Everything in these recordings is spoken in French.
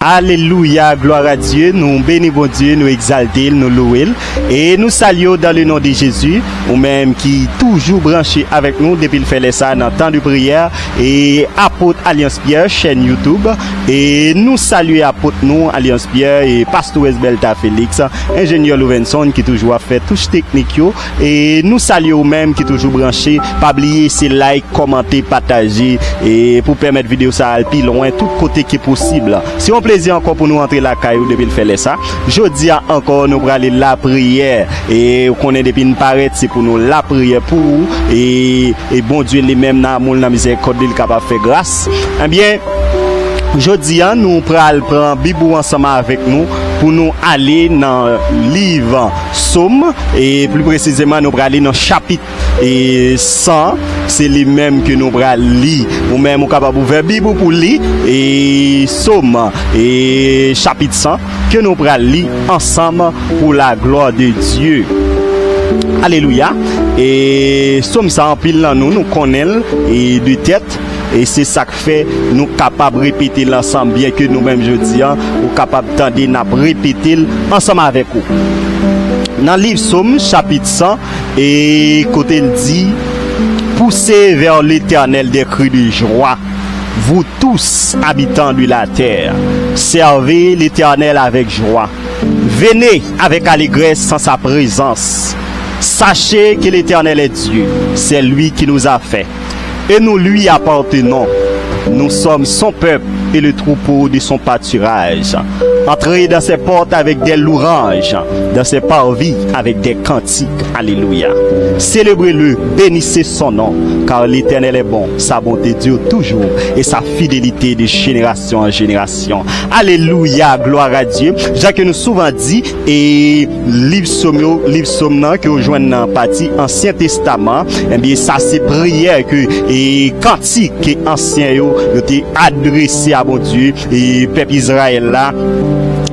Alléluia, gloire à Dieu, nous bénissons Dieu, nous exaltons, nous louons et nous saluons dans le nom de Jésus, ou même qui toujours branché avec nous depuis le fait ça dans le temps de prière et apôtre Alliance Pierre, chaîne YouTube, et nous saluons apôtre nous, Alliance Pierre et Pasteur Esbelta Félix, ingénieur Louvenson qui toujours a fait touche technique et nous saluons même qui toujours branché, pas oublier c'est like, commenter, partager et pour permettre vidéo ça aller plus loin tout côté qui est possible. Si on plaisir encore pour nous entrer la caillou depuis le faire ça. Je dis encore nous pour aller la prière et qu'on est depuis nous paraître c'est pour nous la prière pour et bon Dieu lui-même dans amour dans miséricorde il capable faire grâce. Eh bien je dis nous pral prendre Bible ensemble avec nous pour nous aller dans le livre Somme et plus précisément nous pral aller dans chapitre 100 c'est lui-même que nous pral lire ou même capable ouvrir Bible pour lire et Somme et chapitre 100 que nous pral lire ensemble pour la gloire de Dieu. Alléluia. Et Somme ça en pile là nous connaissons et de tête. Et c'est ça que fait nous capables de répéter l'ensemble, bien que nous-mêmes, je dis, nous capables de répéter ensemble avec vous. Dans le livre Somme, chapitre 100, et côté il dit, poussez vers l'Éternel des cris de joie, vous tous habitants de la terre, servez l'Éternel avec joie, venez avec allégresse en sa présence, sachez que l'Éternel est Dieu, c'est lui qui nous a fait. Et nous lui appartenons. Nous sommes son peuple et le troupeau de son pâturage. Entrez dans ses portes avec des louanges, dans ses parvis avec des cantiques. Alléluia. Célébrez-le, bénissez son nom, car l'Éternel est bon, sa bonté dure toujours et sa fidélité de génération en génération. Alléluia, gloire à Dieu. Jacques nous souvent dit, et livre Somme que vous joignez dans la partie Ancien Testament, eh bien ça c'est prière que et cantique que ancien yo été adressé à bon Dieu et peuple Israël là.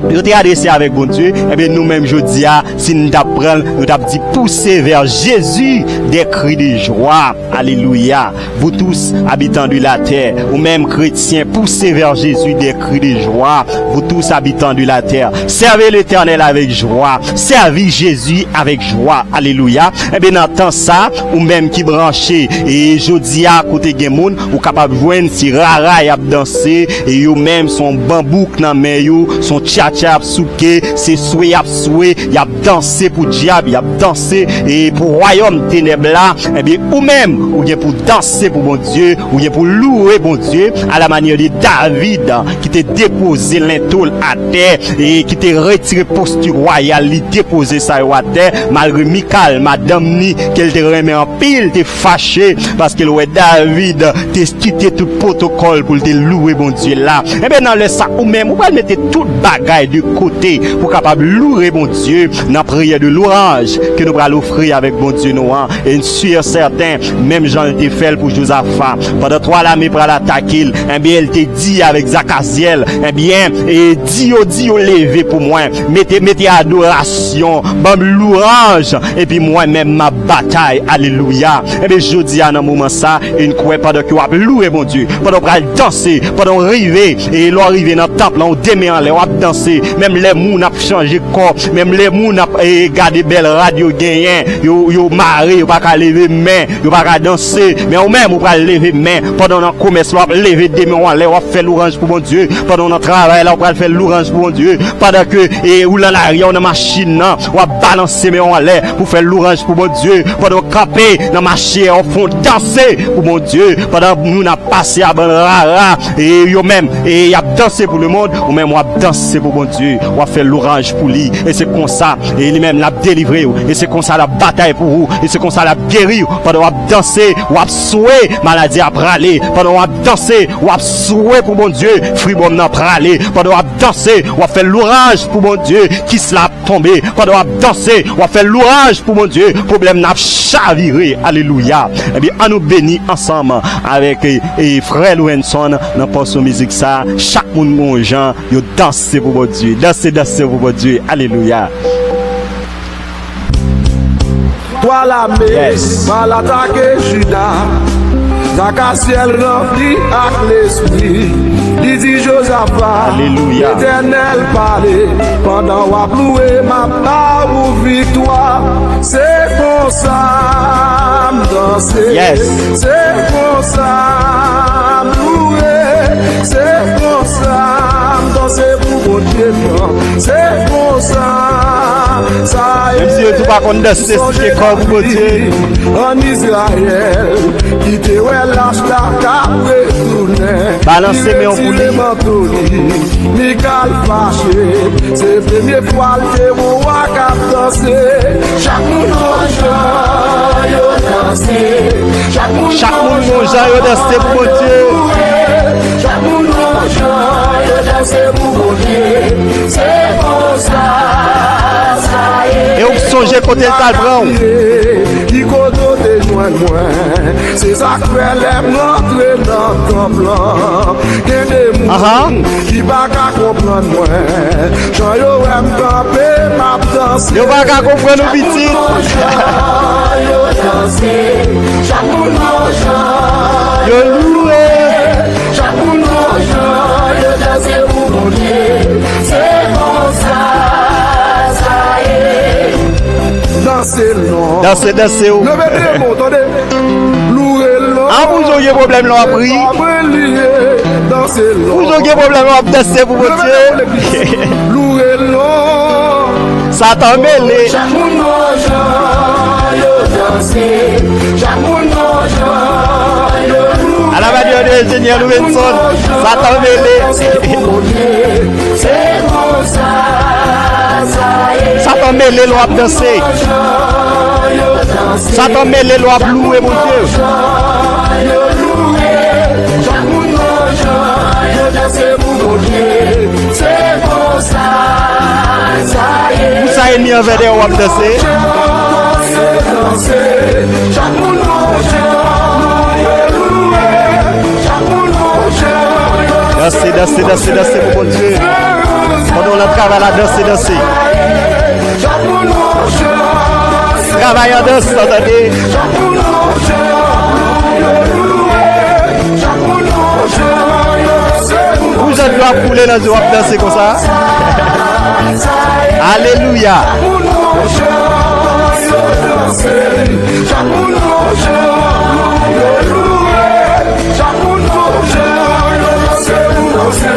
Nous t'ai adressé avec bon Dieu, et bien nous-mêmes je dis si nous t'apprendre, nous t'avons dit pousser vers Jésus des cris de joie. Alléluia. Vous tous habitants de la terre, ou même chrétiens, poussez vers Jésus des cris de joie. Vous tous habitants de la terre, servez l'Éternel avec joie, servez Jésus avec joie. Alléluia. Et bien dans temps ça, ou même qui branché et je dis à côté de moun, ou capable de joindre si rara y a danser et yo même son bambouk dans main yo, son tcha souké, c'est soué y a dansé pour diable, y a dansé et pour royaume ténèbres là, et bien ou même ou bien pour danser pour bon Dieu, ou bien pour louer bon Dieu à la manière de David qui t'a déposé l'intôle à terre et qui t'a retiré posture royale, il déposé ça à terre malgré Michal, madame ni qu'elle te remet en pile, t'es fâché parce que ouais David t'es quitté tout protocole pour te louer bon Dieu là. Et bien dans le ça ou même ou va mettre toute bagaille de côté pour capable louer bon Dieu dans prière de louange que nous allons offrir avec bon Dieu nous et une sûr certain même Jean te fait pour Josaphat pendant 3 l'année pour l'attaquer et bien elle te dit avec Zachaziel et bien et dit lever pour moi mettez adoration bam louange et puis moi même ma bataille alléluia et bien je dis à un moment ça une quoi pendant que vous louer bon Dieu pendant pour danser pendant arriver et l'arriver dans le temple on démet en l'air on danser même les moun a changé corps même les moun a gardé belle radio gagné yo maré yo pas ka lever main yo pas ka danser mais ou même ou pas lever main pendant dans commerce on lever des mains on aller on faire l'orange pour bon Dieu pendant dans travail là on va faire l'orange pour bon Dieu pendant que et ou là l'arrière dans machine là on va balancer mais on aller pour faire l'orange pour bon Dieu pendant camper dans machine on font danser pour bon Dieu pendant nous n'a passé à ban rara et yo même et y a danser pour le monde ou même on va danser pour bon Dieu on va faire l'orange pour lui et c'est comme ça et lui même l'a délivré et c'est comme ça la bataille pour vous et c'est comme ça la guérir pendant on va danser on va souhaiter maladie à praler pendant on va danser on va souhaiter pour bon Dieu fribom n'a praler pendant on va danser on va faire l'orange pour bon Dieu qui se l'a tombé pendant on va danser on va faire l'orange pour mon Dieu problème n'a chaviré alléluia et bien on nous bénit ensemble avec frère Louvenson dans poste musique ça chaque monde mon gens yo danser pour mon Dieu danser pour mon Dieu alléluia. Toi la mer, mal attaqué Judas. Zaka ciel rempli avec l'esprit. Il dit Josaphat, Alléluia. l'Éternel parlait, pendant wap loué ma part ou victoire. C'est pour ça m'danser, Yes. c'est pour ça m'louer, c'est pour ça m'danser pour mon Dieu, c'est pour ça Même si tu pas contre danser, c'est comme pour Dieu. En Israël, qui te ouais lâche la capre tourner. Balancez mes en poulie. Michael fâché, c'est première fois que mon wak a dansé. Chaque monde dansé. Chaque monde yo dansé pour Dieu. Chaque monde dansé pour mon Dieu. C'est pour ça, ça y est. Et on songe côté le talbran. Qui koto te joint moi. C'est ça que fait les rentrer dans ton plan. Gen de moun qui pas qu'à comprendre moi. Jean yo aime camper, m'a danser. Yo pas qu'à comprendre nos petits. Yo danser, chaque moun chant. Yo loué. Chaque moun chant, yo danser pour mon Dieu. C'est comme ça, ça y est. Danser non. Danser. Levez les mots, attendez. Louer l'eau. Ah, vous avez problème là, appris. Danser l'eau. Vous avez problème là, danser pour Dieu. Louer l'eau. Ça t'a mêlé. Chaque monde danser. Chaque monde À la manière de l'ingénieur Louenson, ça t'a mêlé. c'est comme ça, ça y est. Ça t'a mêlé, l'on a dansé. Ça t'a mêlé, l'on a loué, mon Dieu. C'est pour ça, ça y est. Vous savez, ni en verre, on a dansé. Danser pour mon Dieu. Pendant on a travail à danser. Travail à danse, attendez. Vous êtes là pour couler dans le danser comme ça. Alléluia.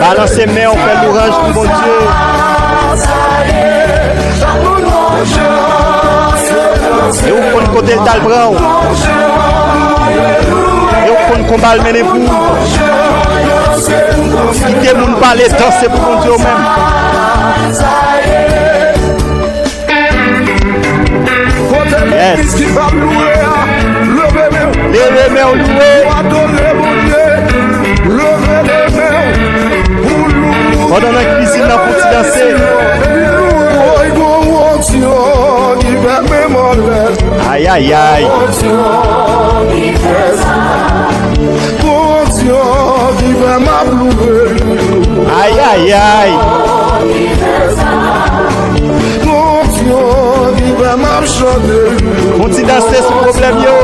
Balancez mains, on fait l'orange pour mon Dieu. Et on prend le côté de Talbran. Et on prend le combat le mener pour. Quittez mon parler, danser pour mon Dieu même. Yes. Levez mains, on pendant la cuisine, on peut danser. Aïe, aïe, aïe. Aïe, aïe, aïe. On t'y danser ce problème, yo.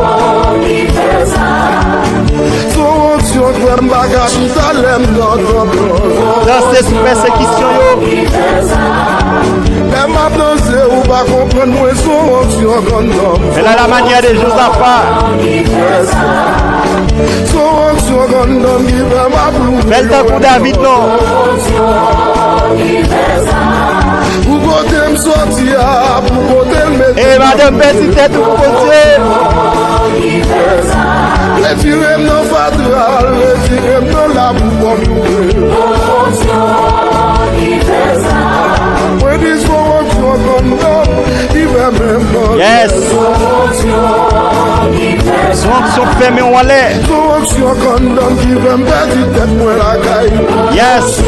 Danser sous persécution, yo. Elle a la manière de Josaphat. Belle temps pour David, non. Et madame Betty, tête pour Dieu. Retirez nos fatras, retirez nos labous. Yes. Son fermé en l'air. Yes.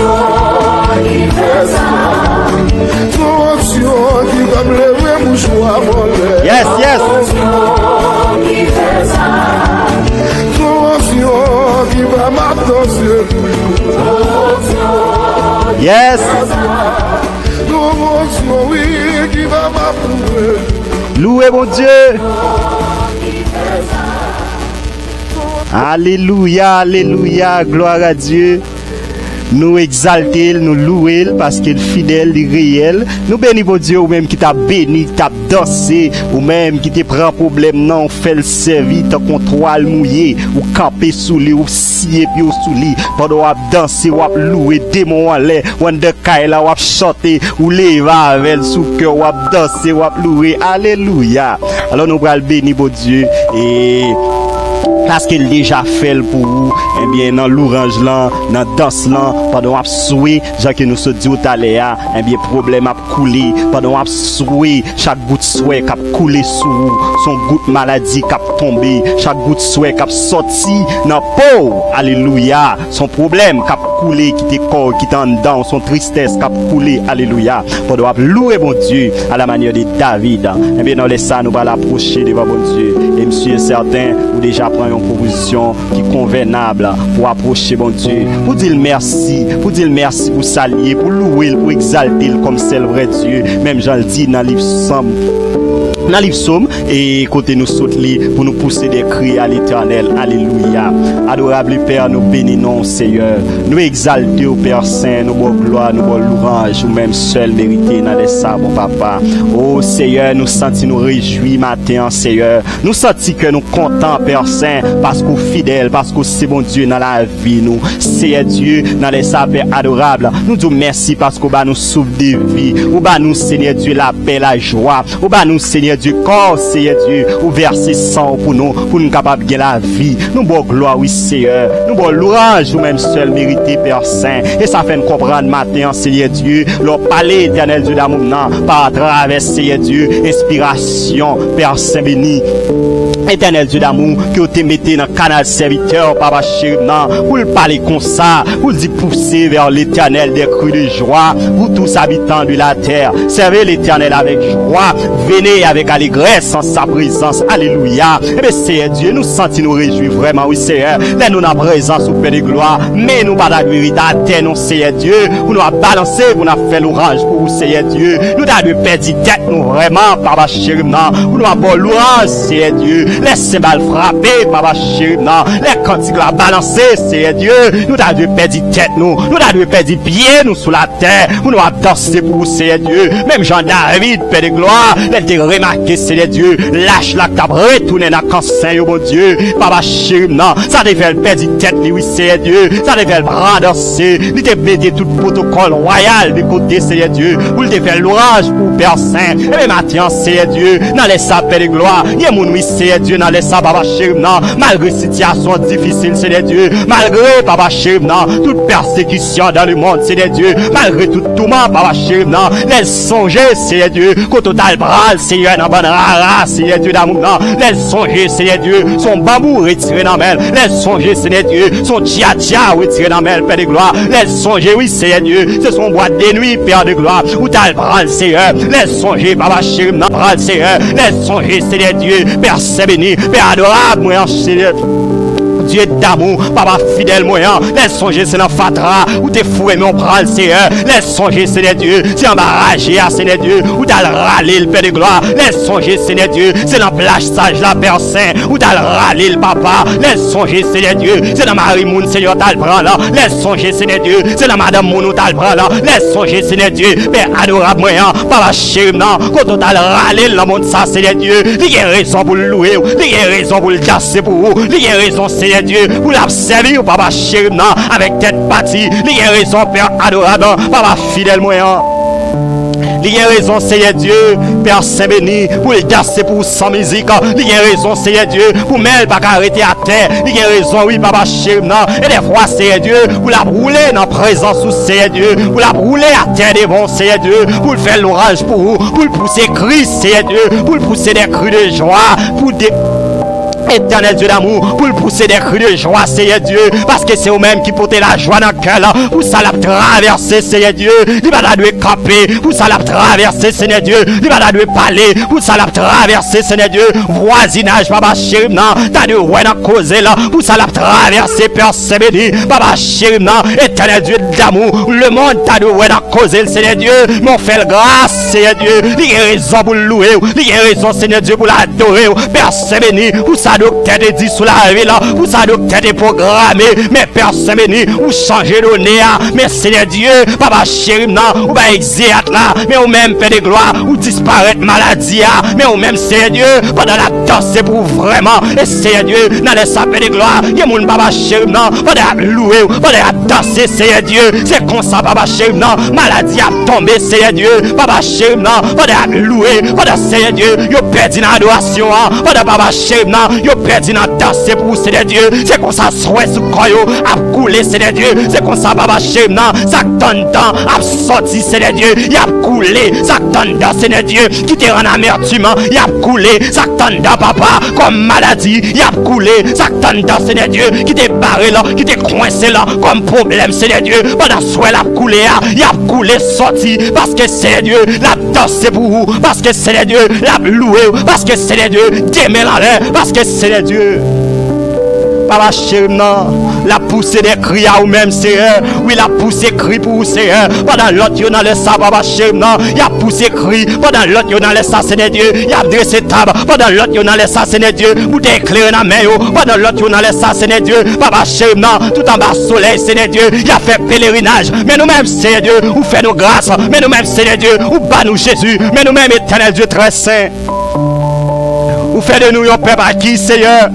Yes, yes. Yes. Louez mon Dieu. Alléluia, alléluia, gloire à Dieu. Nous exalter, nous louer parce qu'il est fidèle, il est réel. Nous bénissons Dieu ou même qui t'a béni, qui t'a dansé, ou même qui te prend problème, non, fait le service, t'as qu'on toile mouillé, ou camper sous lui, ou scier puis ou sous lui, pendant ou danser, ou louer, démon en l'air, ou en de kaila, ou chanter, ou lever avec sous cœur, ou danser, ou louer. Alléluia. Alors nous allons bénir Dieu et parce qu'il déjà fait pour vous, eh bien, dans l'orange là, dans danse là, pendant qu'on souhait, Jean que nous se dit tout à l'heure, eh bien, problème a coulé, pendant qu'on souhait, chaque goutte souhait qui a coulé sous vous, son goutte maladie qui a tombé, chaque goutte souhait qui a sorti dans peau, alléluia, son problème qui a coulé, qui était corps, qui était en dedans, son tristesse qui a coulé, alléluia, pendant qu'on louer mon Dieu à la manière de David, eh bien, dans les ça, nous allons l'approcher devant mon Dieu, et monsieur certain, ou déjà prend une proposition qui est convenable pour approcher mon Dieu, pour dire merci, pour saluer, pour louer, pour exalter comme c'est le vrai Dieu, même j'en le dis dans le livre Somme, et côté nous sauter pour nous pousser des cris à l'éternel. Alléluia. Adorable Père, nous bénissons Seigneur, nous exaltons au Père Saint, nous bonne gloire, nous bonne louange, ou même seul mérité dans les sables, mon papa. Oh Seigneur, nous sentons nous réjouis matin, Seigneur. Nous sentons que nous contents, Père Saint, parce qu'on est fidèle, parce que c'est bon Dieu dans la vie, nous. Seigneur Dieu, dans les sables adorables. Nous disons merci parce qu'on va nous sauver des vies, ou va nous, Seigneur Dieu, la paix, la joie, ou va nous, Seigneur Dieu, corps, Seigneur Dieu, ou verser sang pour nous capables de la vie. Nous bon gloire, oui, Seigneur. Nous bon louange, nous même seul mérité, Père Saint. Et ça fait nous comprendre matin, Seigneur Dieu, leur palais éternel Dieu d'amour, par travers, Seigneur Dieu, inspiration, Père Saint béni. Éternel Dieu d'amour, que vous te mettez dans le canal serviteur, Papa chéri, pour le parler comme ça, pour le pousser vers l'éternel des crues de joie, pour tous habitants de la terre. Servez l'éternel avec joie, venez avec allégresse en sa présence. Alléluia. Et bien, Seigneur Dieu, nous sentons nous réjouir vraiment, oui, Seigneur. Là, nous, dans la présence au Père de gloire, mais nous, pas d'agréer à terre, non, Seigneur Dieu, pour nous balancer, pour nous faire l'orange pour vous, Seigneur Dieu. Nous, d'agréer perdre tête, nous, vraiment, Papa chéri, pour nous avoir l'orange, Seigneur Dieu. Les cymbales frappées, Papa chéri, les cantiques la balancer, Seigneur Dieu. Nous d'agréer perdre tête, nous d'agréer perdre pied, nous, sous la terre, pour nous danser pour vous, Seigneur Dieu. Même Jean-David, Père de gloire, il te remarqué, Seigneur Dieu, lâche la table, retourne dans le cancer, mon Dieu. Papa chéri, ça devait perdre tête, oui, Seigneur Dieu. Ça devait prendre danser. Il te mettre tout protocole royal de côté, Seigneur Dieu. Pour te faire l'orage pour Père Saint. Et même maintenant, Seigneur Dieu, dans les sapins de gloire, il y a mon oui, Seigneur Dieu, dans les sapins, Papa chéri, malgré situation difficile, Seigneur Dieu, malgré, Papa chéri, toute persécution dans le monde, Seigneur Dieu, malgré tout tourment, Papa chéri, les songer, Seigneur Dieu, qu'au total bras, Seigneur, dans bonne rara, Seigneur Dieu d'amour, les songer, Seigneur Dieu, son bambou retiré dans mer, les songer, Seigneur Dieu, son tcha-tcha retiré dans mer, Père de gloire, les songer, oui, Seigneur Dieu, c'est son boîte de nuit, Père de gloire, où t'as le bras, Seigneur, les songer, Papa chéri, dans bras, Seigneur, les songer, Seigneur Dieu, Père Saint béni, Père adorable, moi, Seigneur. Dieu d'amour, Papa fidèle moyen, laisse songer c'est dans Fatra, où t'es foué mon bras, Seigneur, laisse songer Seigneur Dieu, c'est embarrassé à Seigneur Dieu, où t'as le râler le Père de gloire, laisse songer Seigneur Dieu, c'est dans plage sage la Père Saint, où t'as le râler le Papa, laisse songer Seigneur Dieu, c'est dans Marie Moun Seigneur t'as le bras là, laisse songer Seigneur Dieu, c'est dans Madame Mounou t'as le bras là, laisse songer Seigneur Dieu, Père adorable moyen, Papa chéri, quand t'as le râler le monde ça Seigneur Dieu, il y a raison pour le louer, il y a raison pour le casser pour vous, il y a raison Seigneur Dieu, pour l'observer, Papa chéri, avec tête partie, il y a raison, Père adorable, Papa fidèle moyen. Il y a raison, Seigneur Dieu, Père Saint béni, pour le gasser pour sans musique. Il y a raison, Seigneur Dieu, pour mêler pas arrêter à terre. Il y a raison, oui, Papa chéri, et des fois, Seigneur Dieu, pour la brûler dans la présence sous Seigneur Dieu, pour la brûler à terre devant Seigneur Dieu, pour le faire l'orage pour vous, pour le pousser Christ, Seigneur Dieu, pour le pousser des cris de joie, pour des Éternel Dieu d'amour, pour le pousser des cris de joie, Seigneur Dieu, parce que c'est vous-même qui portez la joie dans le cœur, pour ça la traverser, Seigneur Dieu, il va la camper, pour ça la traverser, Seigneur Dieu, il va la parler, pour ça la traverser, Seigneur Dieu, voisinage, Papa chéri, t'as de ouais dans causer là, pour ça la traverser, Père Saint béni, Papa chéri, Éternel Dieu d'amour, le monde t'as de ouais dans causer, Seigneur Dieu, mais on fait grâce, Seigneur Dieu, il y a raison pour le louer, il y a raison, Seigneur Dieu, pour l'adorer, Père Saint béni, pour ça docteur te dit sous la vie là, pour ça docteur te programmé, mais personne béni, ou changer de nez, mais Seigneur Dieu, papa chéri, non, ou pas exéat là, mais ou même Père de gloire, ou disparaître maladie, mais ou même Seigneur Dieu, pendant la danse, c'est pour vraiment, et Seigneur Dieu, dans les sapins de gloire, il y a mon papa chéri, non, pendant la louer, pendant la danser, Seigneur Dieu, c'est comme ça, papa chéri, non, maladie a tombé, Seigneur Dieu, papa chéri, non, pendant la louer, pendant Seigneur Dieu, yo perdu dans l'adoration, pendant papa chéri, non, yo perdu dans la danse, c'est pour Seigneur Dieu, c'est comme ça, souhait sous koyo, a coulé, Seigneur Dieu, c'est comme ça, papa chéri, non, ça donne temps, a sorti, Seigneur Dieu, il a coulé, ça donne temps, Seigneur Dieu, qui te rend amertume, il a coulé, ça donne temps, papa, comme maladie, il a coulé, ça donne temps, Seigneur Dieu, qui te barré là, qui te coincé là, comme problème, Seigneur Dieu, pendant souhait la coulé, il a coulé, sorti, parce que Seigneur Dieu, la danse c'est pour vous, parce que Seigneur Dieu, la loué, parce que Seigneur Dieu, démêle en l'air, parce que Seigneur Dieu, papa chéri, non, la poussée des cris à vous-même, Seigneur. Oui, la poussée cri pour vous, Seigneur. Pendant l'autre, il y a le ça, papa chéri, non. Il a poussé cri. Pendant l'autre, il y a le ça, Seigneur Dieu. Il a dressé table. Pendant l'autre, il y a le ça, Seigneur Dieu. Vous t'éclairez dans la main. Pendant l'autre, il y a le ça, Seigneur Dieu. Papa chéri, non. Tout en bas, soleil, Seigneur Dieu. Il a fait pèlerinage. Mais nous-mêmes, Seigneur Dieu, vous faites nos grâces. Mais nous-mêmes, Seigneur Dieu, vous bat nous Jésus. Mais nous-mêmes, éternel Dieu très saint. Vous faites de nous un peuple à qui, Seigneur?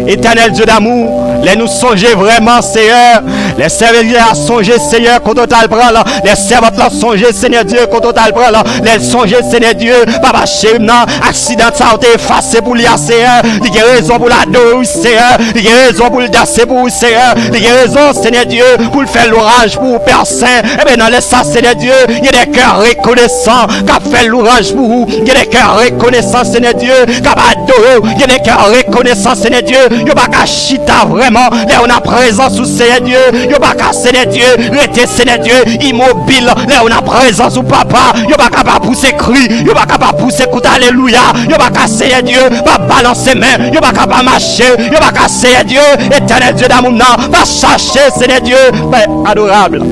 Éternel Dieu d'amour, les nous songer vraiment, Seigneur. Les serviteurs à songer, Seigneur, quand total prend là. Les servantes là songer, Seigneur Dieu, quand total prend là. Les songer, Seigneur Dieu, papa chéri, non, accident ça a été effacé pour lui, Seigneur. Il y a raison pour l'adorer, Seigneur. Il y a raison pour le danser pour vous, Seigneur. Il y a raison, Seigneur Dieu, pour le faire l'orage pour vous, Père Saint. Eh bien, dans le ça, Seigneur Dieu, il y a des cœurs reconnaissants qui ont fait l'orage pour vous. Il y a des cœurs reconnaissants, Seigneur Dieu, qui ont adoré. Il y a des cœurs reconnaissants, Seigneur Dieu. Il n'y a pas qu'à chita vraiment. Là, on a présence sous Seigneur Dieu. Il n'y a pas qu'à Seigneur Dieu. Rester Seigneur Dieu immobile. Là, on a présence sous papa. Il n'y a pas qu'à pousser cri. Il n'y a pas qu'à pousser coup alléluia. Il n'y a pas qu'à Seigneur Dieu. Pas balancer main. Il n'y a pas qu'à marcher. Il n'y a pas qu'à Seigneur Dieu. Éternel Dieu d'amour. Va chercher Seigneur Dieu. Adorable.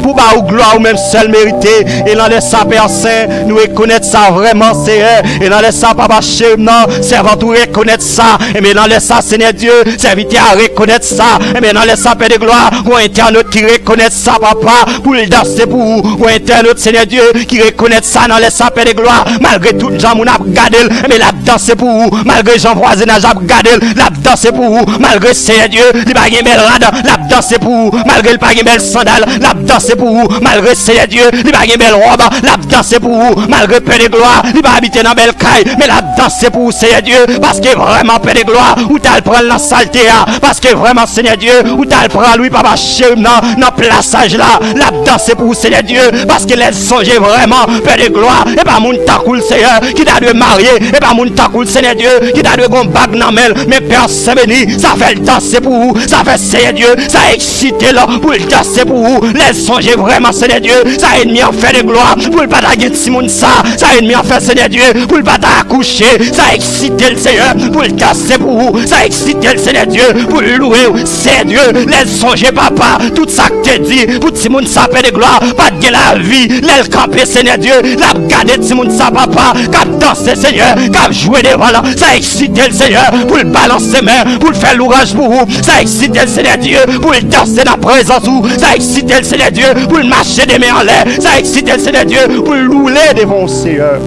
Pour bas ou gloire ou même seul mérité. Et dans les ça, Père Saint, nous reconnaître ça vraiment, Seigneur. Et dans les ça, Papa chéri, non, servant tout reconnaître ça. Et mais dans les ça, Seigneur Dieu, serviteur à reconnaître ça. Et mais dans les ça, Père de gloire, ou internaute qui reconnaît ça, Papa, pour le danser pour vous. Ou internaute, Seigneur Dieu, qui reconnaît ça dans les ça, Père de gloire. Malgré tout, gens, on a gardé, mais la danse pour vous. Malgré gens voisinage, a gardé, la danse pour vous. Malgré Seigneur Dieu, il va gagner belle rade, la danse pour vous. Malgré le pas belle sandale, la danse pour vous, malgré Seigneur Dieu, il va gagner belle robe, la danse pour vous, malgré Père de gloire, il va habiter dans belle caille, mais la danse pour vous, Seigneur Dieu, parce que vraiment Père de gloire, où t'as le prendre la saleté, parce que vraiment Seigneur Dieu, où t'as le prendre lui, papa chéri, dans plaçage là, la danse pour vous, Seigneur Dieu, parce que les songes vraiment, Père de gloire, et pas mon tacoul, Seigneur, qui t'a dû marier, et pas mon tacoul, Seigneur Dieu, qui t'a dû gon bague dans mel, mais Père c'est béni, ça fait le danser pour vous, ça fait Seigneur Dieu, ça a excité là, pour le danser pour vous, les songes vraiment Seigneur Dieu, ça a ennemi en fait de gloire, pour le bataille de Simon ça a ennemi en fait Seigneur Dieu, pour le bataille accoucher, ça a excité le Seigneur, pour le tasser pour vous, ça a excité le Seigneur Dieu, pour le louer, c'est Dieu, les songer papa, tout ça que tu dit, pour Simon ça fait de gloire, pas de la vie, l'aile camper Seigneur Dieu, la garder de Simon ça papa, cap danser Seigneur, cap jouer devant là, ça a excité le Seigneur, pour le balancer main, pour le faire l'orage pour vous, ça a excité le Seigneur Dieu, pour le danser dans la présence vous, ça a excité le Seigneur Dieu, pour le marcher des mains en l'air, ça a excité le Seigneur Dieu, pour le louer devant le Seigneur.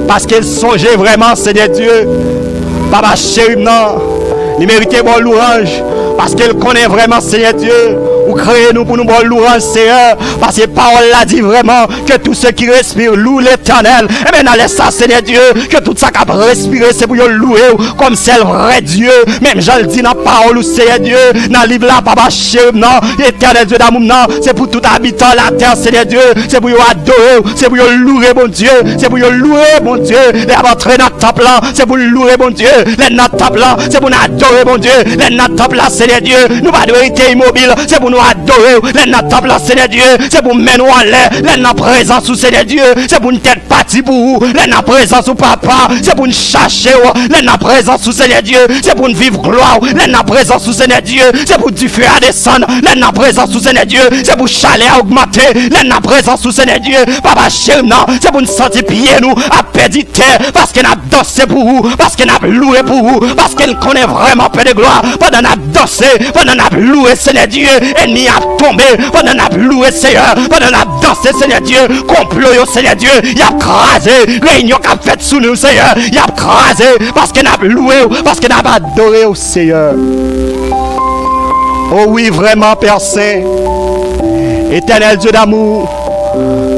Parce qu'il songeait vraiment, Seigneur Dieu, papa chéri, non, il méritait bon louange, parce qu'il connaît vraiment, Seigneur Dieu, ou créez nous pour nous bon louange, Seigneur, parce que la parole l'a dit vraiment, que tous ceux qui respirent louent l'Éternel, et bien dans ça, Seigneur Dieu, que tout ça qui a respiré, c'est pour louer, comme c'est le vrai Dieu, même je le dis dans la parole, Seigneur Dieu, dans le livre là, papa chéri, non, Éternel Dieu d'amour, non, c'est pour tout habitant la terre, Seigneur Dieu, c'est pour adorer, c'est pour louer, mon Dieu, c'est pour louer, mon Dieu, les entrer dans le temple là, c'est pour louer, mon Dieu, les dans le temple là, c'est pour adorer, mon Dieu, les dans le temple là, Seigneur Dieu, nous pas de être immobile, c'est pour nous adorer, les n'a table Seigneur Dieu, c'est pour mener en l'air, les n'a présence sous Seigneur Dieu, c'est pour une tête partie pour vous, les n'a présence sous papa, c'est pour une chercher, les n'a présence sous Seigneur Dieu, c'est pour une vivre gloire, les n'a présence sous Seigneur Dieu, c'est pour du feu à descendre, les n'a présence sous Seigneur Dieu, c'est pour chalet à augmenter, les n'a présence sous Seigneur Dieu, papa chéri, non, c'est pour nous sentir pied nous, à perdre terre, parce qu'on a dansé pour vous, parce qu'on a loué pour vous, parce qu'on connaît vraiment peu de gloire, pendant qu'on a dansé, pendant qu'on a loué Seigneur Dieu, ennemi a tombé, pendant qu'on a loué Seigneur, pendant qu'on a dansé Seigneur Dieu, complot Seigneur Dieu, il a crasé, réunion qu'a fait sous nous Seigneur, il a crasé, parce qu'on a loué, parce qu'on a adoré au Seigneur. Oh oui, vraiment Père Saint, éternel Dieu d'amour,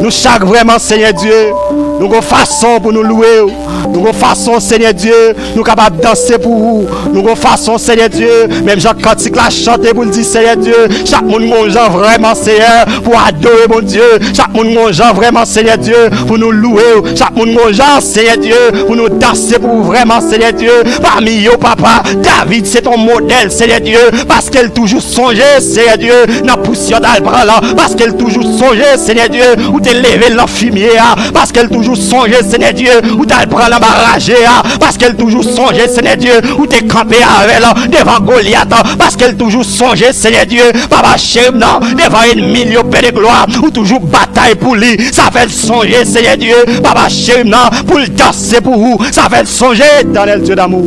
nous chaque vraiment Seigneur Dieu, nous avons façon pour nous louer, nous avons façon Seigneur Dieu, nous sommes capables de danser pour vous, nous avons façon Seigneur Dieu, même Jacques Cantique l'a chanté pour le dire Seigneur Dieu, chaque monde mange vraiment Seigneur pour adorer mon Dieu, chaque monde mange vraiment Seigneur Dieu pour nous louer, chaque monde mange Seigneur Dieu pour nous danser pour vous vraiment Seigneur Dieu, parmi eux papa, David c'est ton modèle Seigneur Dieu, parce qu'elle toujours songeait Seigneur Dieu, dans la poussière d'Albran là, parce qu'elle toujours songeait Seigneur Dieu, où t'es levé l'infirmier, parce qu'elle toujours songeait Seigneur Dieu, où t'as pris l'embarragé, parce qu'elle toujours songeait Seigneur Dieu, où t'es campé avec elle devant Goliath, parce qu'elle toujours songeait Seigneur Dieu, papa chéri, non, devant une million de gloire, ou toujours bataille pour lui, ça fait songer Seigneur Dieu, papa chéri, non, pour le danser pour vous, ça fait songer dans le Dieu d'amour.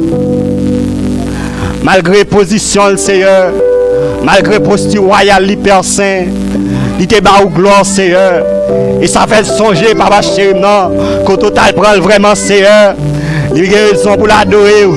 Malgré position le Seigneur, malgré posture royale, l'hyper saint, il te bat au gloire Seigneur. Et ça fait songer, papa chéri, non, qu'au total prend vraiment Seigneur. Il y a raison pour l'adorer.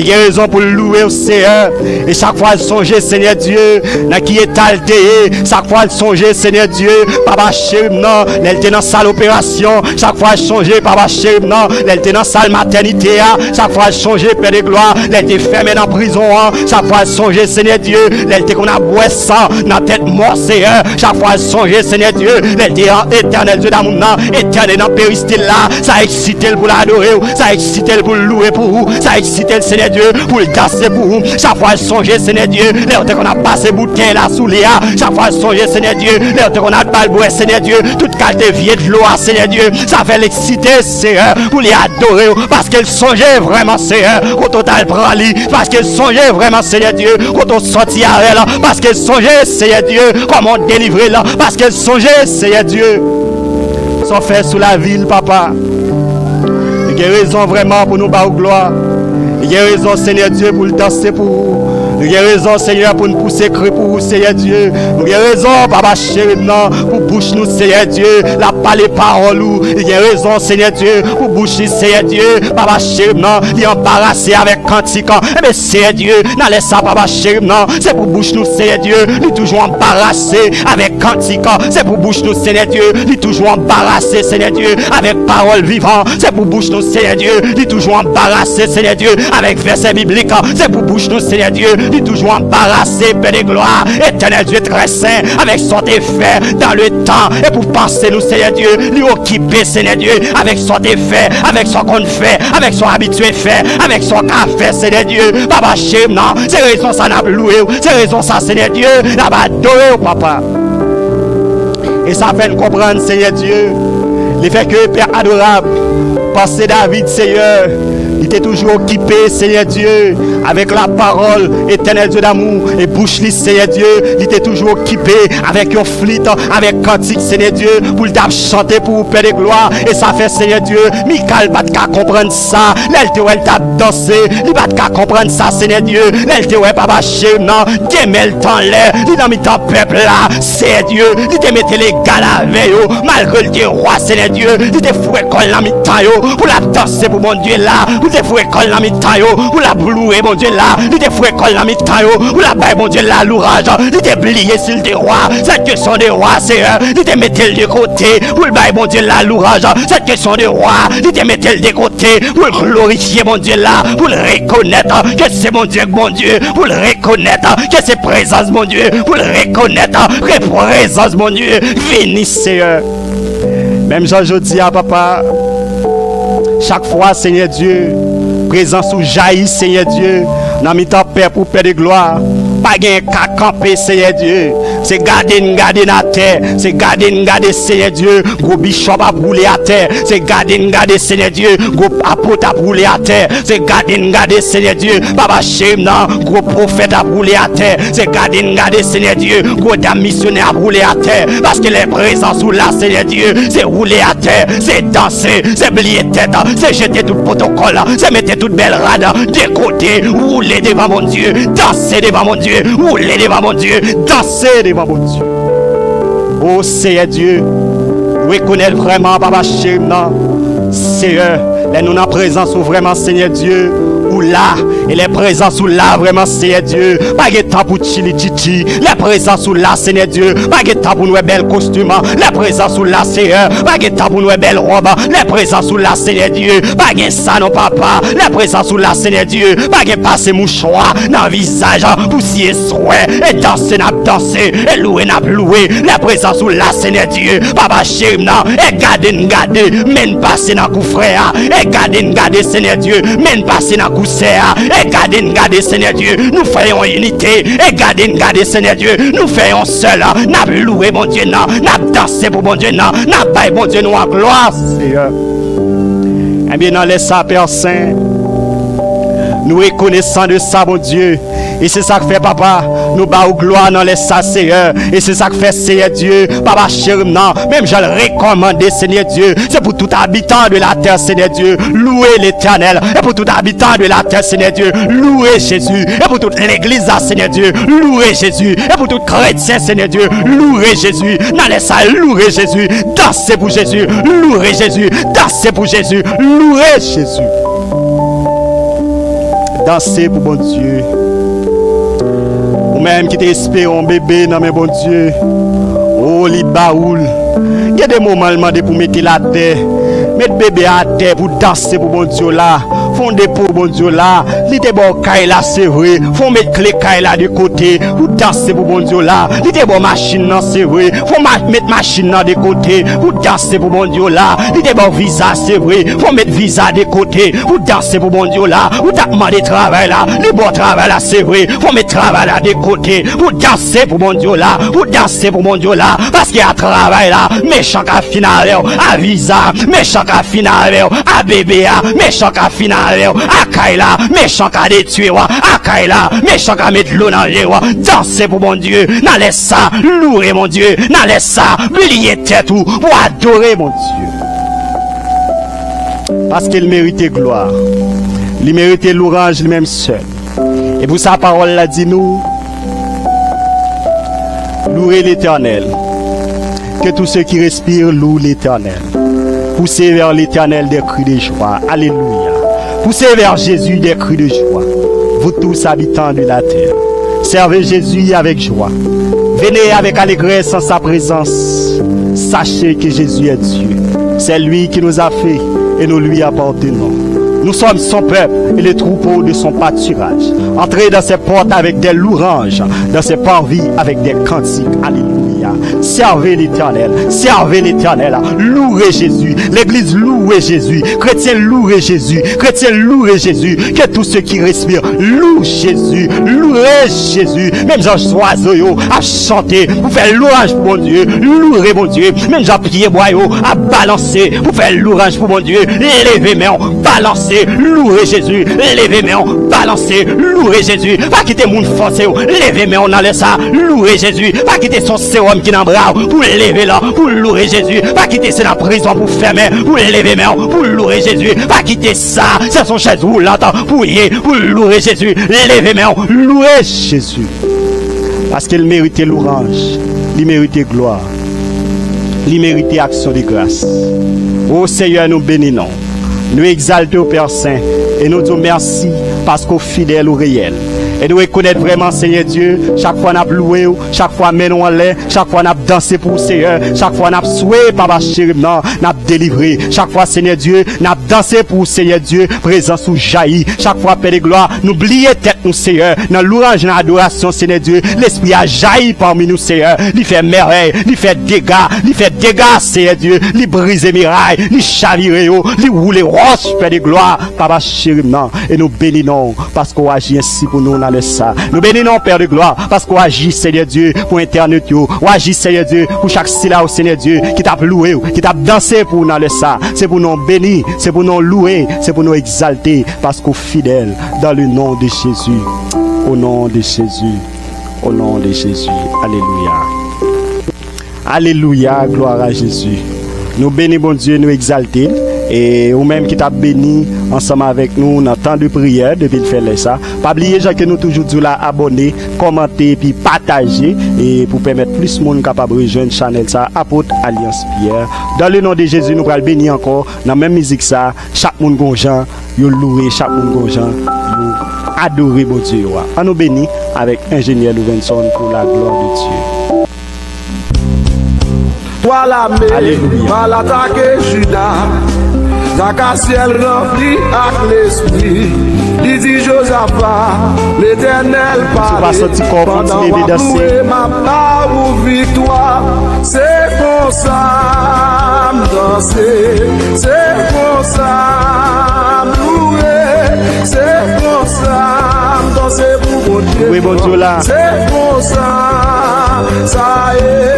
Il y a raison pour le louer au Seigneur. Et chaque fois, il songe, Seigneur Dieu, dans qui est altéré. Chaque fois, il songe, Seigneur Dieu, papa chéri, non, elle était dans la salle opération. Chaque fois, il songe, papa chéri, non, elle était dans la salle maternité. Chaque fois, il songe, Père de gloire, elle était fermée dans la prison. Chaque fois, il songe, Seigneur Dieu, elle était qu'on a boit sang dans la tête mort, Seigneur. Chaque fois, il songe, Seigneur Dieu, elle était éternel Dieu d'amour, éternel dans le péristyle là. Ça a excité pour l'adorer, ça a excité pour le louer pour vous, ça a excité le Seigneur Dieu pour le danser pour vous. Chaque fois songer Seigneur Dieu, l'heure qu'on a passé bouteille là sous les chaque fois songer Seigneur Dieu, l'heure qu'on a balboué Seigneur Dieu, toute qualité vieille de l'eau Seigneur Dieu, ça fait l'exciter Seigneur pour les adorer parce qu'elle songeait vraiment Seigneur, quand on t'a prend lui, parce qu'elle songeait vraiment Seigneur Dieu, quand on sortit à elle, parce qu'elle songeait Seigneur Dieu, comment délivrer là, parce qu'elle songeait Seigneur Dieu, sans faire sous la ville papa. Il y a raison vraiment pour nous battre gloire. Il y a raison, Seigneur Dieu, pour le danser pour vous. Il y a raison, Seigneur, pour nous pousser cru pour vous, Seigneur Dieu. Il y a raison, papa chéri, non, pour bouche nous, Seigneur Dieu, la parler parole. Il y a raison, Seigneur Dieu, pour bouche, Seigneur Dieu, papa chéri, non, il est embarrassé avec cantique. Mais Seigneur Dieu, n'allez laisse ça, papa chéri, non, c'est pour bouche nous, Seigneur Dieu, il est toujours embarrassé avec cantique. C'est pour bouche nous, Seigneur Dieu, il est toujours embarrassé, Seigneur Dieu, avec parole vivante. C'est pour bouche nous, Seigneur Dieu, il est toujours embarrassé, Seigneur Dieu, avec verset biblique. C'est pour bouche nous, Seigneur Dieu, il est toujours embarrassé, Père de gloire, éternel Dieu très saint, avec son effet dans le temps, et pour penser nous, Seigneur Dieu, lui occuper, Seigneur Dieu, avec son effet, avec son qu'on fait, avec son habitué fait, avec son café, Seigneur Dieu, papa chéri, non, c'est raison ça n'a loué, c'est raison ça, Seigneur Dieu, n'a pas adoré, papa. Et ça fait nous comprendre, Seigneur Dieu, le fait que Père adorable, pensez David, Seigneur, il était toujours occupé, Seigneur Dieu, avec la parole, éternel Dieu d'amour, et bouche li, Seigneur Dieu, il était toujours occupé avec un flit, avec cantique, Seigneur Dieu, pour le chanter pour vous, Père de gloire, et ça fait, Seigneur Dieu, Michael va te comprendre ça, l'elle ouais, t'a dansé, il va te comprendre ça, Seigneur Dieu, l'elle ouais, papa chéri, non, démêle dans l'air, il n'a mis ton peuple là, Seigneur Dieu, il te mettait les gars la veille, malgré le roi, Seigneur Dieu, il te fouet comme la mi-temps, pour la danser pour mon Dieu là, il te fouet comme la mi-temps, pour la blouer, mon Dieu là, il te fouet comme la mi-temps, pour la baille, mon Dieu là, l'ourage, il te plié sur le roi, cette question de roi, Seigneur, il te mettait de côté, pour le baille, mon Dieu là, l'ourage, cette question de roi, il te mettait de côté, pour le glorifier, mon Dieu là, pour le reconnaître que c'est mon Dieu, pour le reconnaître que c'est présence, mon Dieu, pour le reconnaître que présence, mon Dieu, venez, Seigneur. Même je dis à papa, chaque fois, Seigneur Dieu, présence ou jaillit, Seigneur Dieu, dans mi temps Père pour Père de gloire. pas qu'à camper, Seigneur Dieu. C'est garder à terre, c'est garder, Seigneur Dieu. Gros bishop à brûler à terre, c'est garder, Seigneur Dieu. Gros apôtre à brûler à terre, c'est garder, Seigneur Dieu. Papa Chemna, gros prophète à brûler à terre, c'est garder, Seigneur Dieu. Gros dame missionnaire à brûler à terre, parce que les présences sous là, Seigneur Dieu, c'est rouler à terre, c'est danser, c'est plier tête, c'est jeter tout protocole, c'est mettre toute belle rade de côté, rouler devant mon Dieu, danser devant mon Dieu, rouler devant mon Dieu, danser devant mon Dieu. Oh Seigneur Dieu, reconnaître vraiment, Papa Chemna, Seigneur, les nous en présence ou vraiment, Seigneur Dieu, ou là, et les présences ou là, vraiment, Seigneur Dieu, pas de temps pour chili titi, les présences ou là, Seigneur Dieu, pas de temps pour nous belles costumes, les présences ou là, Seigneur, pas de temps pour nous belles robes, les présences ou là, Seigneur Dieu, pas de ça, non, papa, les présences ou là, Seigneur Dieu, pas de passer mouchoir dans le visage, pour s'y souhait, et danser, n'a danser, et louer, n'a louer, les présences ou là, Seigneur Dieu, papa Chemna, et garder, men passer dans coup frère, et garder, Seigneur Dieu, men passer dans coup sœur, et garder, Seigneur Dieu, nous faisons unité, et garder, Seigneur Dieu, nous faisons seul, n'a loué, mon Dieu, n'a dansé pour mon Dieu, n'a baillé, mon Dieu, nous en gloire, Seigneur. Eh bien, dans les ça, Père Saint, nous reconnaissons de ça, mon Dieu. Et c'est ça que fait, papa. Nous battons gloire dans les ça, Seigneur. Et c'est ça que fait, Seigneur Dieu. Papa, cher, non. Même je le recommande, Seigneur Dieu. C'est pour tout habitant de la terre, Seigneur Dieu. Louer l'Éternel. Et pour tout habitant de la terre, Seigneur Dieu. Louer Jésus. Et pour toute l'église, Seigneur Dieu. Louer Jésus. Et pour tout chrétien, Seigneur Dieu. Louer Jésus. Dans les salles, louer Jésus. Danser pour Jésus. Louer Jésus. Danser pour Jésus. Louer Jésus. Danser pour bon Dieu. Ou même qui t'espère un bébé dans mes bon Dieu. Oh, li baoul. Il y a des moments pour mettre la terre. Mettre bébé à terre pour danser pour bon Dieu là. Fondé pour bon Dieu là. Li te bon caille là, c'est vrai. Faut mettre clé caille là de côté. Pour danser pour bon Dieu là. Li te bon machine là, c'est vrai. Faut mettre machine là de côté. Pour danser pour bon Dieu là. Li te bon visa, c'est vrai. Faut mettre visa de côté. Pour danser pour bon Dieu là. Ou t'as demandé travail là. Le bon travail là, c'est vrai. Faut mettre travail là de côté. Pour danser pour bon Dieu là. Pour danser pour bon Dieu là. Parce qu'il y a travail là. Méchant qu'à final, à visa. Méchant qu'à final, à bébé, méchant qu'à final. À Kaila, méchant qu'à détruire, à Kaila, méchant qu'à mettre l'eau dans le danser pour mon Dieu, n'a laisse ça, louer mon Dieu, n'a laisse ça, oublier tête ou pour adorer mon Dieu. Parce qu'il méritait gloire, il méritait l'orange lui-même seul. Et pour sa parole l'a dit nous, louer l'Éternel, que tous ceux qui respirent louent l'Éternel. Poussez vers l'Éternel des cris de joie, alléluia. Poussez vers Jésus des cris de joie, vous tous habitants de la terre. Servez Jésus avec joie. Venez avec allégresse en sa présence. Sachez que Jésus est Dieu. C'est lui qui nous a fait et nous lui appartenons. Nous sommes son peuple et le troupeau de son pâturage. Entrez dans ses portes avec des louanges, dans ses parvis avec des cantiques. Alléluia. Servez l'Éternel. Servez l'Éternel. Louez Jésus. L'église louez Jésus. Chrétiens louez Jésus. Chrétiens louez Jésus. Que tous ceux qui respirent louent Jésus. Louez Jésus. Même Jean Soiseau a chanté pour faire louange pour mon Dieu. Louez mon Dieu. Même Jean Pierre Boyau a balancé pour faire louange pour mon Dieu. Levez main, balancez, louez Jésus. Levez main, balancez, louez Jésus. Pas quitter mon forcé. Levez main, on allait ça. Louez Jésus. Pas quitter son sérum qui n'a bras pour lever là, pour louer Jésus. Pas quitter c'est la prison pour fermer, pour lever main, pour louer Jésus. Pas quitter ça, c'est son chaise roulante pour y pour louer Jésus. Lever main, louer Jésus. Parce qu'il méritait l'orange, il méritait gloire, il méritait action de grâce. Ô Seigneur, nous bénissons, nous exaltons au Père Saint et nous disons merci parce qu'au fidèle au réel. Et nous reconnaître vraiment, Seigneur Dieu, chaque fois nous avons loué, chaque fois nous avons l'air, chaque fois nous avons dansé pour le Seigneur, chaque fois nous avons souhaité, Papa chéri, nous avons délivré. Chaque fois, Seigneur Dieu, nous avons dansé pour le Seigneur Dieu, présence ou jaillit. Chaque fois, Père de gloire, n'oubliez tête nous, Seigneur, dans l'ouange, dans l'adoration, Seigneur Dieu, l'Esprit a jailli parmi nous, Seigneur. Il fait merveille, il fait dégâts, Seigneur Dieu, il brise les mirailles, il chavire, il roule roche, Père de gloire, Papa chéri, et nous bénissons, parce qu'on agit ainsi pour nous. dans le ça. Nous bénissons, Père de gloire, parce qu'on agit, Seigneur Dieu, pour Internet, ou agit, Seigneur Dieu, pour chaque syllabe, Seigneur Dieu, qui t'a loué, qui t'a dansé pour nous dans le ça. C'est pour nous bénir, c'est pour nous louer, c'est pour nous exalter, parce qu'on est fidèle, dans le nom de Jésus. Au nom de Jésus. Au nom de Jésus. Alléluia. Alléluia. Gloire à Jésus. Nous bénissons, bon Dieu, nous exalter. Et ou même qui t'a béni ensemble avec nous dans temps de prière depuis le faire ça. Pas oublier que nous toujours dit là abonner, commenter puis partager et pour permettre plus de monde capable de rejoindre channel ça Apôtre Alliance Pierre. Dans le nom de Jésus, nous allons bénir encore dans la même musique ça, chaque monde gonjan, yo louer, chaque monde gonjan, yo adorer bon Dieu. On nous bénit avec ingénieur Louvenson pour la gloire de Dieu. Voilà, mais mal attaqué Judas. Zaka ciel rempli avec l'esprit. Il dit Josaphat, l'Éternel parle. Pendant ma part ou victoire, c'est pour ça danser, c'est pour ça louer, c'est pour ça danser pour mon Dieu. Oui, bon Dieu là. C'est pour ça y est.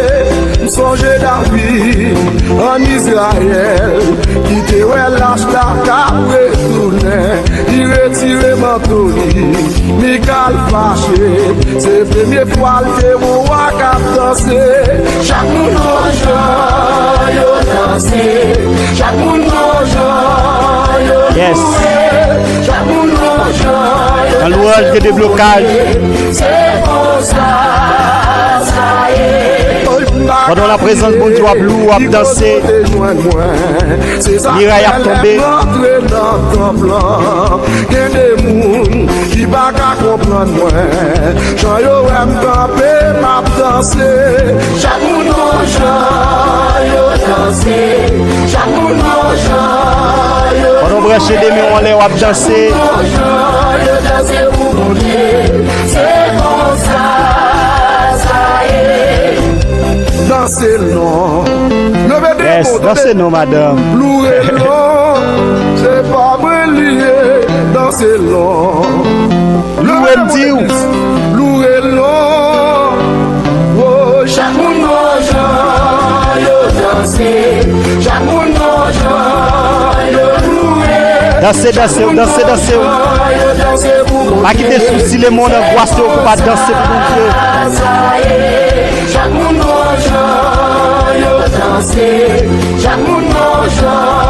Songez David en Israël, qui était lâche la carte retourné, il retire manteau, Michael fâché, c'est la première fois que mon roi a dansé. Chaque monde en joie, dansé, chaque monde en joie, yes. Chaque monde en joie, un louange de déblocage. C'est pour ça y est. Pendant la présence de mon Dieu, à danser, Miraille a tombé. Il y a des gens qui ne peuvent pas comprendre moi. J'en aime camper, m'a dansé. Chaque monde en joie, danser. Chaque monde en joie. Pendant brancher des mains en l'air, à danser. Danser pour mon Dieu. C'est comme ça y est. Dansez non, yes, dansez non, madame. Louer non, c'est pas me lier. Dansez non, louer Dieu. Louer non, oh chaque monde en joie, danser. Chaque monde en joie, louer. Dansez, dansez, dansez, dansez. Pas quitter souci les mondes angoissés pour pas danser pour mon Dieu. Chaque monde en joie, danser. Chaque monde en joie,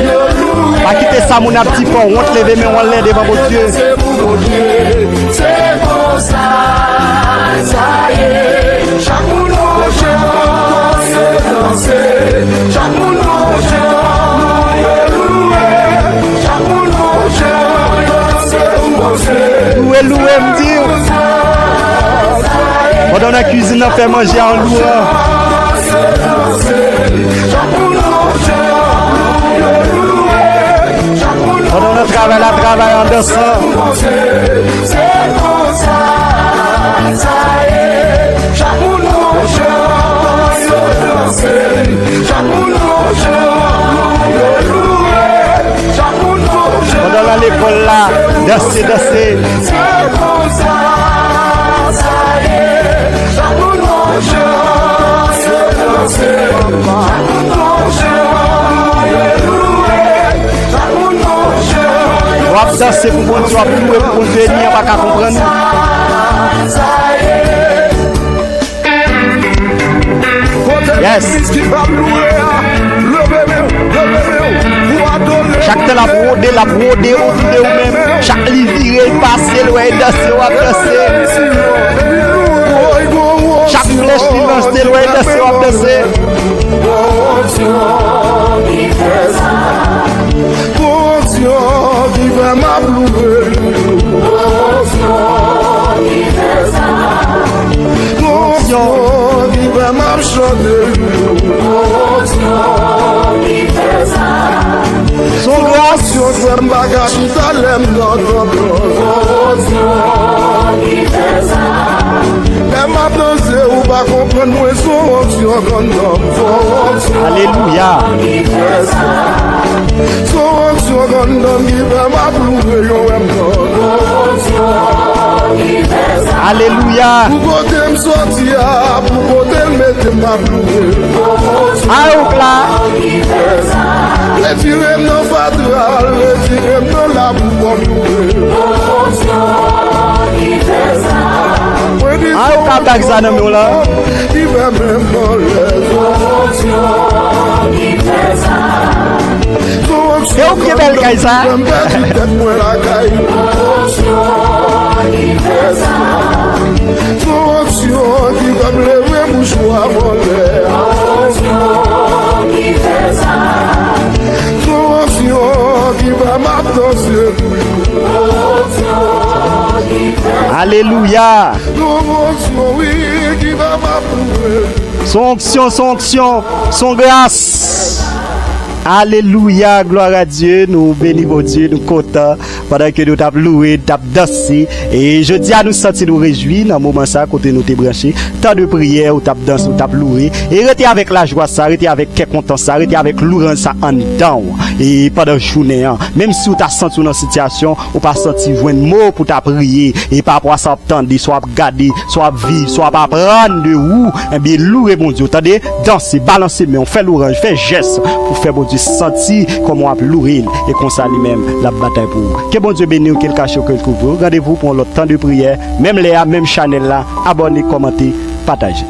louer. Pas quitter ça mon petit peu, on te lever mais on l'aide devant mon Dieu. C'est pour mon Dieu, c'est pour ça y est. Chaque monde en joie, danser. Chaque monde en joie, louer. Chaque monde en joie, danser. Louer, louer, me dire. Pendant la cuisine, on fait manger en louant. Pendant le travail, la travail en dansant. C'est comme ça y est. Chaque monde en joie, danser. Chaque monde en joie, louer. Chaque monde en joie. Pendant l'école là, danser, danser. C'est comme ça y est. Chaque monde en joie, danser. Chaque monde en joie, louer. Chaque monde en joie. On va danser pour mon Dieu, louer pour mon Dieu, il n'y a pas qu'à comprendre. Yes. Chaque temps la brodé autour de vous-même. Chaque livre passé, le danser, on va danser. Chaque flèche qui lance, le danser, on va danser. Qui va m'ablouer. Qui va m'abchanter. Son grâce, sur un bagage, tu l'aime dans ton corps. Elle m'a dansé ou pas comprendre moi son onction comme alléluia. Son onction comme qui va m'ablouer. Alléluia. Pour côté me sortir, pour côté me mettre ma pleurer. Ah, là. Retirez-moi dans le fatral, retirez-moi dans la boue Ah, ou ka ça dans nous là. qui va même dans Et où est belle caille ça? Qui va me lever mouchoir en l'air. Qui va m'abdanser. Alléluia. Oui, qui va m'approuver. Son onction, son grâce. Alléluia, gloire à Dieu, nous bénissons Dieu, nous contents pendant que nous t'avons loué, t'avons dansé. Et je dis à nous sentir nous réjouir dans le moment ça, côté nous t'es branché. Tant de prières où t'avons dansé, où t'avons loué. Et restez avec la joie ça, restez avec quel content ça, restez avec l'ourance ça en dedans. Et pendant la journée, même si vous t'as senti dans une situation, ou pas senti un mot pour t'a prier, et par rapport à ça, attendre, soit garder, soit vivre, soit pas prendre de où, et bien louer mon Dieu. Attendez, danser, balancer, mais on fait l'orange, fait geste pour faire mon Dieu sentir comment on peut louer et qu'on ça lui-même la bataille pour vous. Que bon Dieu bénisse, quel cachot que vous. Rendez-vous pour l'autre temps de prière, même Léa, même Chanel là, abonnez, commentez, partagez.